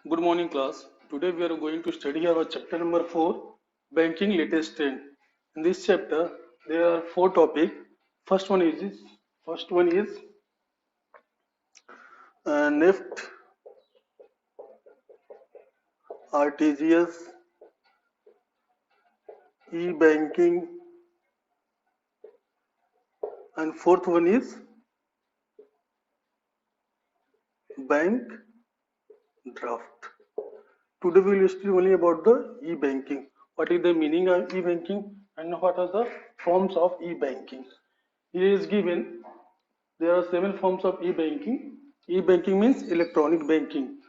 Good morning, class. Today we are going to study our chapter number 4, Banking Latest Trend. In this chapter, there are four topics. First one is NEFT, RTGS, e-banking, and fourth one is bank draft. Today we will study only about the e-banking. What is the meaning of e-banking and what are the forms of e-banking? Here is given there are 7 forms of e-banking. E-banking means electronic banking,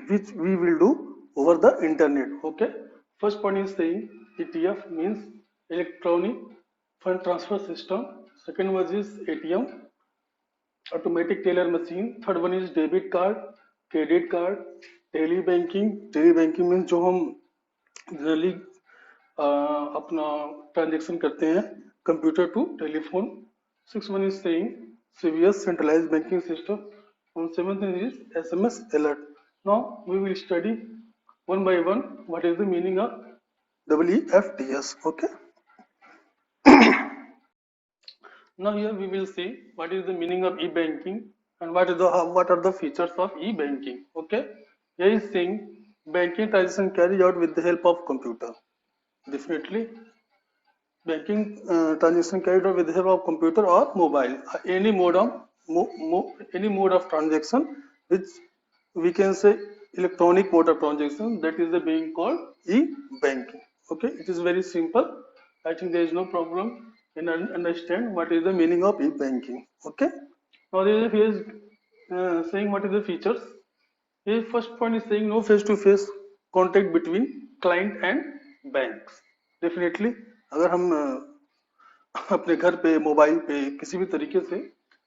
which we will do over the internet. Okay. First point is saying ETF means electronic fund transfer system. Second one is ATM, automatic teller machine. Third one is debit card, credit card, tele banking means जो हम generally अपना transaction करते हैं computer to telephone. Six one is saying CBS centralized banking system, and seventh is SMS alert. Now we will study one by one what is the meaning of WFTS. Okay. Now here we will see what is the meaning of e-banking and what are the features of e-banking. Okay. Here is saying banking transaction carried out with the help of computer. Definitely banking transaction carried out with the help of computer or mobile, any mode of transaction which we can say electronic mode of transaction, that is the being called e-banking. Okay, it is very simple. I think there is no problem in understand what is the meaning of e-banking. Okay, now he is saying what is the features. His first point is saying no face-to-face contact between client and banks. Definitely अगर हम अपने घर पे mobile पे किसी भी तरीके से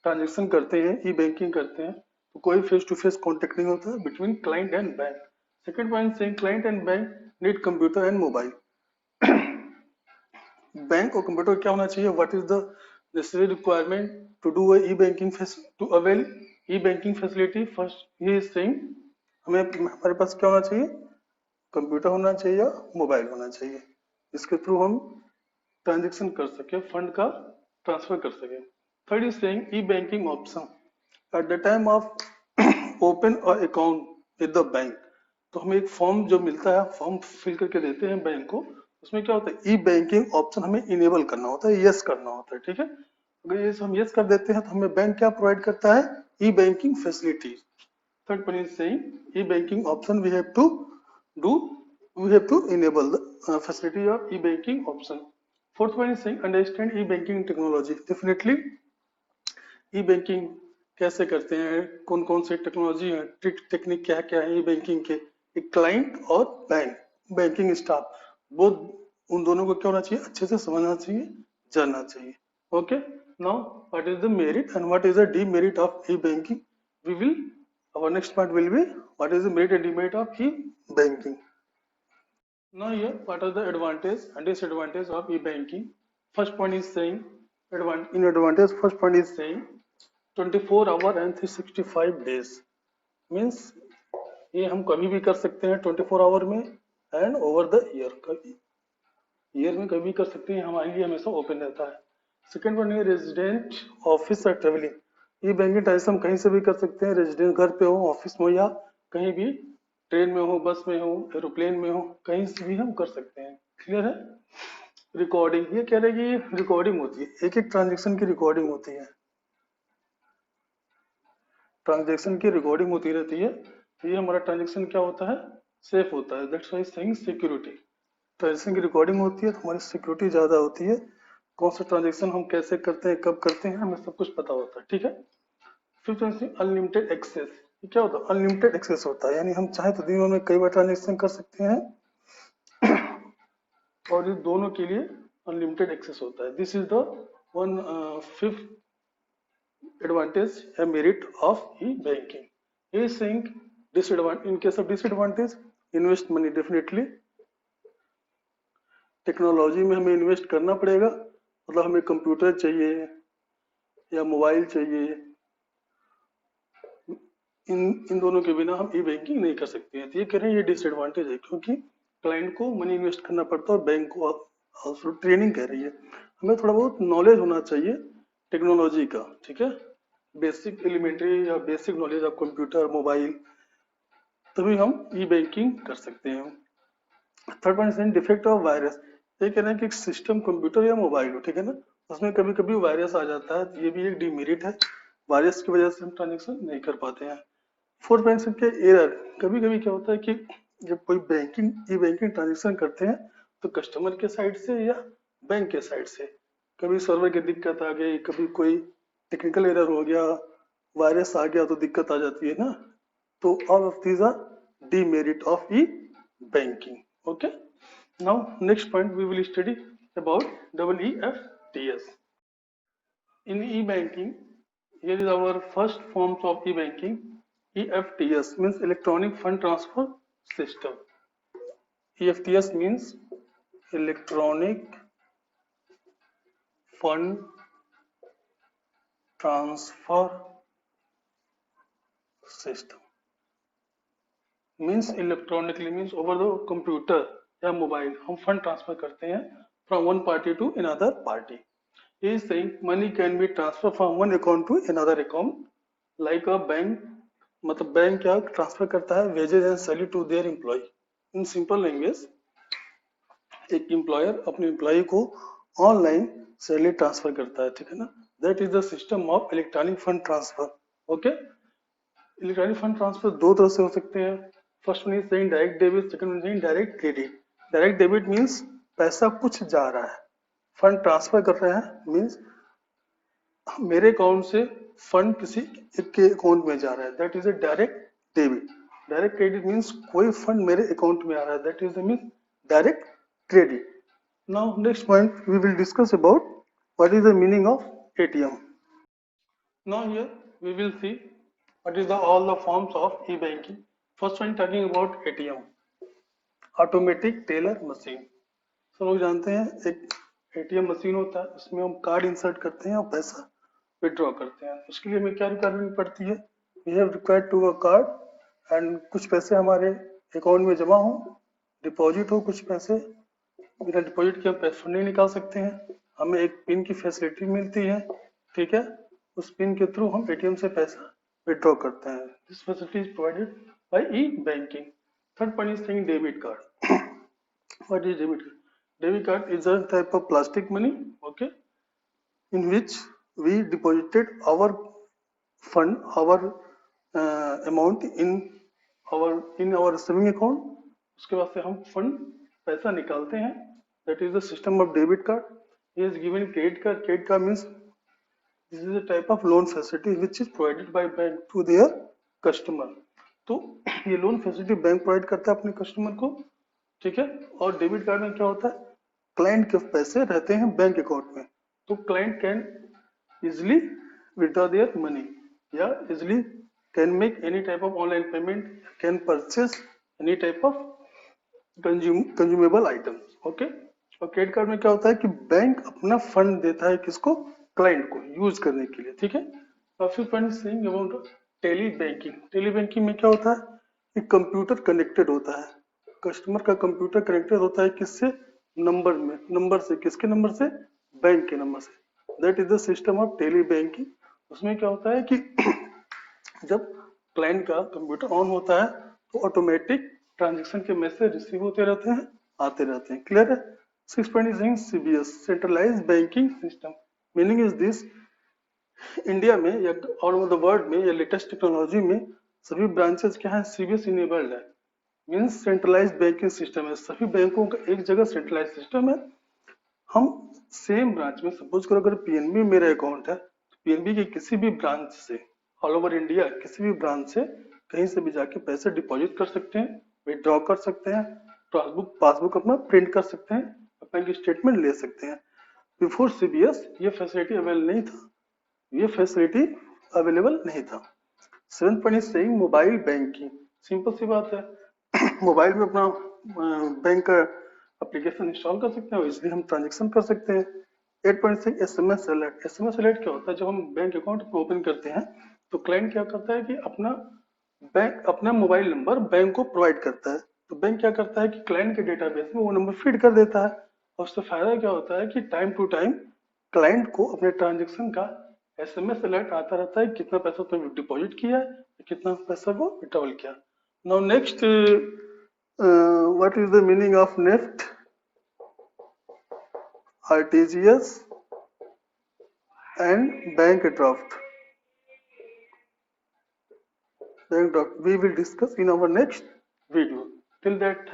ट्रांजेक्शन करते हैं, ई बैंकिंग करते हैं, तो कोई फेस टू फेस कॉन्टेक्ट नहीं होता between client and bank. Second point saying client and bank need computer and mobile. Bank और कंप्यूटर क्या होना चाहिए? What is the necessary requirement to do e banking to avail e banking facility? First ये saying हमारे पास क्या होना चाहिए? कंप्यूटर होना चाहिए या मोबाइल होना चाहिए, इसके थ्रू हम ट्रांजेक्शन कर सके, फंड का ट्रांसफर कर सके. Third is saying E banking option. At the time of open और अकाउंट विद द बैंक, तो हमें एक फॉर्म जो मिलता है, फॉर्म फिल करके देते हैं बैंक को, उसमें क्या होता है? ई बैंकिंग ऑप्शन हमें इनेबल करना होता है, यस करना होता है. ठीक है, अगर ये हम यस कर देते हैं तो हमें बैंक क्या प्रोवाइड करता है? E banking facility. Third point is saying e-banking option we have to do, we have to enable the facility of e-banking option. Fourth one is saying understand e-banking technology. Definitely e-banking कैसे करते हैं, कौन कौन से technology है, technique क्या क्या है ई-बैंकिंग के. एक क्लाइंट और बैंकिंग स्टाफ वो उन दोनों को क्या होना चाहिए? अच्छे से समझना चाहिए, जानना चाहिए. Okay, now what is the merit and what is the demerit of e banking? We will our next part will be what is the merit and demerit of e-banking. Now here what are the advantage and disadvantage of e-banking? First point is saying advantage, first point is saying 24 hour and 365 days means ये हम कभी भी कर सकते हैं 24 our में and over the year में कभी भी कर सकते हैं, हमारे लिए हमेशा ओपन रहता है. सेकेंड वन है रेजिडेंट, ऑफिस और ट्रेवलिंग. ई बैंकिंग ट्रांजेक्शन हम कहीं से भी कर सकते हैं, रेजिडेंस घर पे हो, ऑफिस में हो, या कहीं भी ट्रेन में हो, बस में हो, एरोप्लेन में हो, कहीं से भी हम कर सकते हैं. क्लियर है? रिकॉर्डिंग, ये कह रहे हैं कि रिकॉर्डिंग होती है, एक एक ट्रांजेक्शन की रिकॉर्डिंग होती है, ट्रांजेक्शन की रिकॉर्डिंग होती रहती है, तो ये हमारा ट्रांजेक्शन क्या होता है? सेफ होता है. That's why saying security. Transaction की रिकॉर्डिंग होती है तो हमारी सिक्योरिटी ज्यादा होती है. कौन सा ट्रांजेक्शन हम कैसे करते हैं, कब करते हैं, हमें सब कुछ पता होता है. ठीक है. Fifth unlimited access. क्या होता है? अनलिमिटेड एक्सेस होता है, यानी हम चाहे तो दिन में कई बार ट्रांजेक्शन कर सकते हैं और ये दोनों के लिए अनलिमिटेड एक्सेस होता है. This is the one fifth advantage या मेरिट ऑफ ई बैंकिंग. ये saying disadvantage, in case of disadvantage invest money. Definitely technology में हमें इन्वेस्ट करना पड़ेगा, मतलब हमें कंप्यूटर चाहिए या मोबाइल चाहिए इन दोनों के बिना हम ई बैंकिंग नहीं कर सकते हैं। तो ये कह रहे हैं ये डिसएडवांटेज है, क्योंकि क्लाइंट को मनी इन्वेस्ट करना पड़ता है और बैंक को ऑल्सो ट्रेनिंग कह रही है। हमें थोड़ा बहुत नॉलेज होना चाहिए टेक्नोलॉजी का, ठीक है, बेसिक एलिमेंट्री या basic knowledge of computer mobile, तभी हम ई बैंकिंग कर सकते हैं। थर्ड पॉइंट है डिफेक्ट ऑफ वायरस। ये कह रहे हैं कि सिस्टम कंप्यूटर या मोबाइल हो, ठीक है ना, उसमें कभी कभी वायरस आ जाता है, तो ये भी एक डिमेरिट है, वायरस की वजह से हम ट्रांजेक्शन नहीं कर पाते हैं। फोर्थ पॉइंट है एरर। कभी कभी क्या होता है कि जब कोई बैंकिंग ई बैंकिंग ट्रांजेक्शन करते हैं तो कस्टमर के साइड से या बैंक के साइड से कभी सर्वर की दिक्कत आ गई, कभी कोई टेक्निकल एरर हो गया, वायरस आ गया तो दिक्कत आ जाती है ना। तो all of these are demerit of e-banking. Okay. Now next point we will study about EEFTS. In e-banking, here is our first forms of e-banking. EFTS means electronic fund transfer system. EFTS means electronic fund transfer system. Means electronically means over the computer या mobile हम fund transfer करते हैं from one party to another party. Is saying money can be transfer from one account to another account like a bank. मतलब bank क्या transfer करता है wages and salary to their employee. In simple language एक employer अपने employee को online salary transfer करता है, ठीक है ना। That is the system of electronic fund transfer. Okay, electronic fund transfer दो तरह से हो सकते हैं। First one is saying direct debit, second one is direct credit. Direct debit means पैसा कुछ जा रहा है, फंड ट्रांसफर कर रहे हैं मींस मेरे अकाउंट से फंड किसी एक के अकाउंट में जा रहा है, that is a direct debit. Direct credit means कोई फंड मेरे अकाउंट में आ रहा है, that is means direct credit. Now next point we will discuss about what is the meaning of ATM. Now here we will see what is the all the forms of e-banking. First one talking about ATM, automatic teller machine. सब लोग जानते हैं एक ATM machine होता है, इसमें हम card insert करते हैं और पैसा विड्रॉ करते हैं। उसके लिए हमें क्या रिक्वायरमेंट पड़ती है, we have required to a card and कुछ पैसे हमारे अकाउंट में जमा हो, डिपॉजिट हो कुछ पैसे, बिना डिपॉजिट के हम पैसे नहीं निकाल सकते हैं। हमें एक पिन की फैसिलिटी मिलती है, ठीक है, उस पिन के थ्रू हम एटीएम से पैसा विड्रॉ करते हैं। This facility is provided by E banking. Third point is saying debit card. What is debit card? Debit card is a type of plastic money, okay, in which we deposited our fund, our amount in our saving account. उसके बाद से हम fund पैसा निकालते हैं, that is the system of debit card. He is given credit card. Credit card means this is a type of loan facility which is provided by bank to their customer. तो ये loan facility bank provide करता है अपने customer को, ठीक है। और debit card में क्या होता है, क्लाइंट के पैसे रहते हैं बैंक अकाउंट में, तो client can easily withdraw their money या easily can make any type of online payment, can purchase any type of consumable items, okay. और क्रेडिट कार्ड में क्या होता है कि बैंक अपना फंड देता है किसको, क्लाइंट को यूज करने के लिए, ठीक है। और फिर point saying about tele banking. Tele banking में क्या होता है कि कंप्यूटर कनेक्टेड होता है, कस्टमर का कंप्यूटर कनेक्टेड होता है किससे, नंबर से, किसके नंबर से, बैंक के नंबर से, that is the system of tele banking. उसमें क्या होता है कि जब क्लाइंट का कंप्यूटर ऑन होता है तो ऑटोमेटिक ट्रांजेक्शन के मैसेज रिसीव होते रहते हैं, आते रहते हैं, क्लियर है। 6 point is CBS, centralised banking system. Meaning is this, India में या ऑल ओवर द वर्ल्ड में या लेटेस्ट टेक्नोलॉजी में सभी ब्रांचेस क्या है, सीबीएस इनेबल्ड है, मीन्स सेंट्रलाइज्ड बैंकिंग सिस्टम है। सभी बैंकों का एक जगह सेंट्रलाइज सिस्टम है। हम सेम ब्रांच में, सपोज करो अगर पीएनबी मेरा अकाउंट है तो पीएनबी के किसी भी ब्रांच से ऑल ओवर इंडिया किसी भी ब्रांच से कहीं से भी जाके पैसे डिपॉजिट कर सकते हैं, विड्रॉ कर सकते हैं, पासबुक अपना प्रिंट कर सकते हैं, बैंक स्टेटमेंट ले सकते हैं। बिफोर सीबीएस ये फैसिलिटी अवेलेबल नहीं था, ये फैसिलिटी अवेलेबल नहीं था। 7th point is saying mobile banking. Simple सी बात है, मोबाइल में अपना बैंक का एप्लीकेशन इंस्टॉल कर सकते हैं और इसलिए हम ट्रांजेक्शन कर सकते हैं। 8 पॉइंट से एसएमएस अलर्ट। एसएमएस अलर्ट क्या होता है, जब हम बैंक अकाउंट ओपन करते हैं तो क्लाइंट क्या करता है कि अपना बैंक अपना मोबाइल नंबर बैंक को प्रोवाइड करता है, तो बैंक क्या करता है कि क्लाइंट के डेटाबेस में वो नंबर फीड कर देता है, और उससे फायदा क्या होता है कि टाइम टू टाइम क्लाइंट को अपने ट्रांजेक्शन का एसएमएस अलर्ट आता रहता है, कितना पैसा तुमने डिपॉजिट किया है, कितना पैसा को विड्रॉल किया। Now next, what is the meaning of NEFT, RTGS and bank draft. We will discuss in our next video. Till that